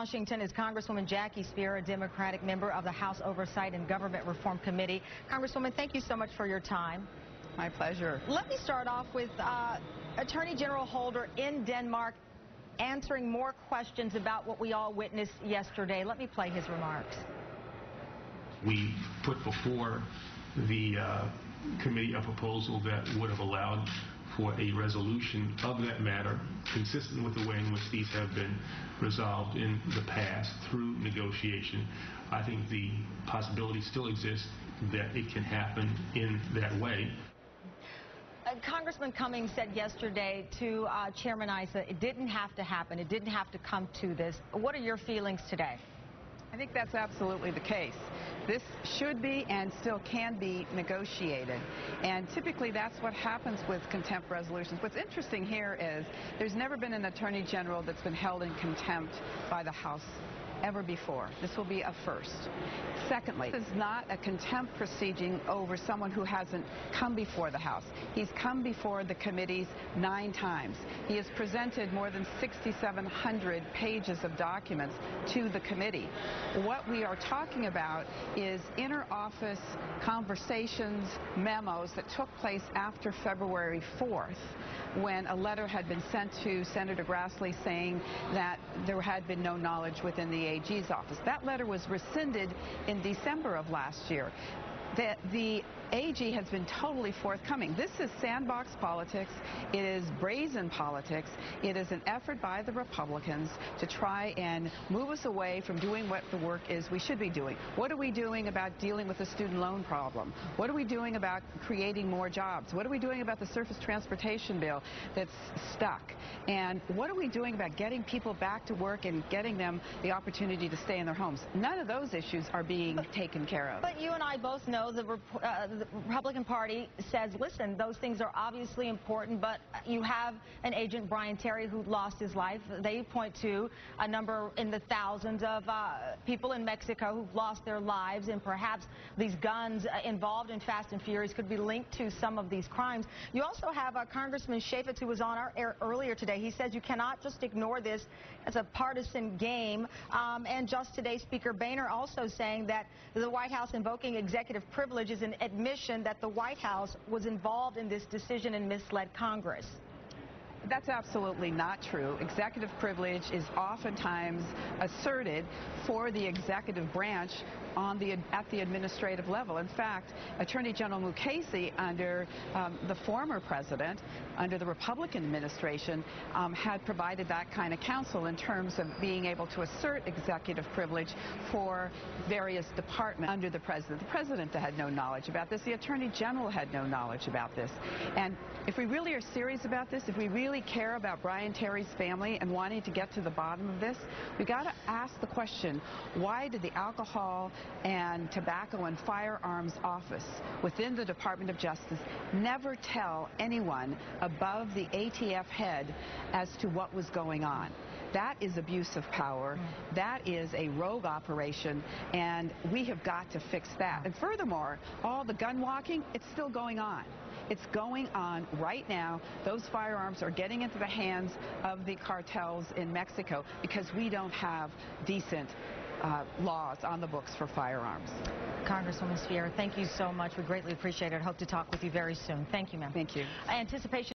Washington is Congresswoman Jackie Speier, a Democratic member of the House Oversight and Government Reform Committee. Congresswoman, thank you so much for your time. My pleasure. Let me start off with Attorney General Holder in Denmark answering more questions about what we all witnessed yesterday. Let me play his remarks. We put before the committee a proposal that would have allowed for a resolution of that matter consistent with the way in which these have been resolved in the past through negotiation. I think the possibility still exists that it can happen in that way. Congressman Cummings said yesterday to Chairman Issa, it didn't have to happen. It didn't have to come to this. What are your feelings today? I think that's absolutely the case. This should be and still can be negotiated. And typically that's what happens with contempt resolutions. What's interesting here is there's never been an attorney general that's been held in contempt by the House ever before. This will be a first. Secondly, this is not a contempt proceeding over someone who hasn't come before the House. He's come before the committees 9 times. He has presented more than 6,700 pages of documents to the committee. What we are talking about is inter-office conversations, memos that took place after February 4th, when a letter had been sent to Senator Grassley saying that there had been no knowledge within the AG's office. That letter was rescinded in December of last year. The AG has been totally forthcoming. This is sandbox politics. It is brazen politics. It is an effort by the Republicans to try and move us away from doing what the work is we should be doing. What are we doing about dealing with the student loan problem? What are we doing about creating more jobs? What are we doing about the surface transportation bill that's stuck? And what are we doing about getting people back to work and getting them the opportunity to stay in their homes? None of those issues are being taken care of. But you and I both know the Republican Party says, listen, those things are obviously important, but you have an agent, Brian Terry, who lost his life. They point to a number in the thousands of people in Mexico who've lost their lives, and perhaps these guns involved in Fast and Furious could be linked to some of these crimes. You also have Congressman Chaffetz, who was on our air earlier today. He says you cannot just ignore this as a partisan game. And just today, Speaker Boehner also saying that the White House invoking executive privilege is an admission that the White House was involved in this decision and misled Congress. That's absolutely not true. Executive privilege is oftentimes asserted for the executive branch at the administrative level. In fact, Attorney General Mukasey, under the former president, under the Republican administration, had provided that kind of counsel in terms of being able to assert executive privilege for various departments under the president. The president had no knowledge about this. The Attorney General had no knowledge about this. And if we really are serious about this, if we really care about Brian Terry's family and wanting to get to the bottom of this, we got to ask the question, why did the Alcohol and Tobacco and Firearms Office within the Department of Justice never tell anyone above the ATF head as to what was going on? That is abuse of power. That is a rogue operation, and we have got to fix that. And furthermore, all the gun walking, it's still going on. It's going on right now. Those firearms are getting into the hands of the cartels in Mexico because we don't have decent laws on the books for firearms. Congresswoman Speier, thank you so much. We greatly appreciate it. Hope to talk with you very soon. Thank you, ma'am. Thank you. Anticipation